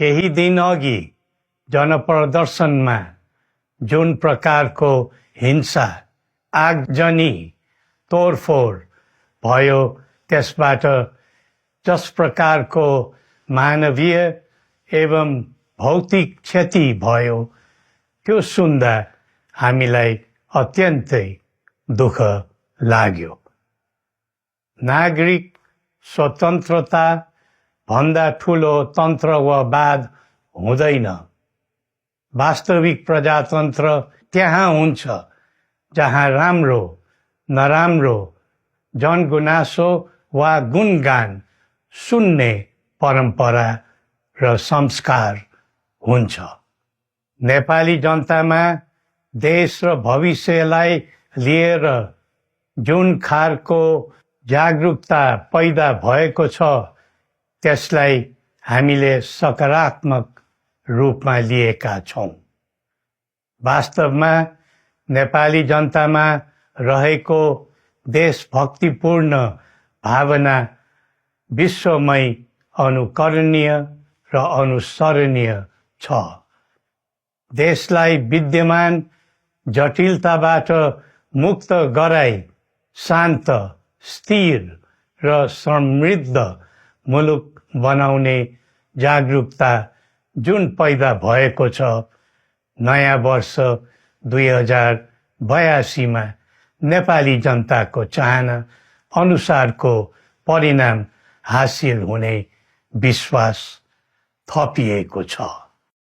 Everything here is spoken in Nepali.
केही दिन अघि जनप्रदर्शनमा जुन प्रकारको हिंसा आगजनी तोडफोड भयो त्यसबाट जस प्रकारको मानवीय एवं भौतिक क्षति भयो त्यो सुन्दा हामीलाई अत्यन्तै दुःख लाग्यो। नागरिक स्वतन्त्रता भन्दा ठूलो तन्त्र वा वाद हुँदैन। वास्तविक प्रजातन्त्र त्यहाँ हुन्छ जहाँ राम्रो नराम्रो जनगुनासो वा गुणगान सुन्ने परम्परा र संस्कार हुन्छ। नेपाली जनतामा देश र भविष्यलाई लिएर जुन खालको जागरुकता पैदा भएको छ त्यसलाई हामीले सकारात्मक रूपमा लिएका छौं। वास्तवमा नेपाली जनतामा रहेको देशभक्तिपूर्ण भावना विश्वमै अनुकरणीय र अनुसरणीय छ। देशलाई विद्यमान जटिलताबाट मुक्त गराई शान्त, स्थिर र समृद्ध मुलुक बनाउने जागरुकता जुन पैदा भएको छ, नयाँ वर्ष 2082 मा नेपाली जनताको चाहना अनुसारको परिणाम हासिल हुने विश्वास थपिएको छ।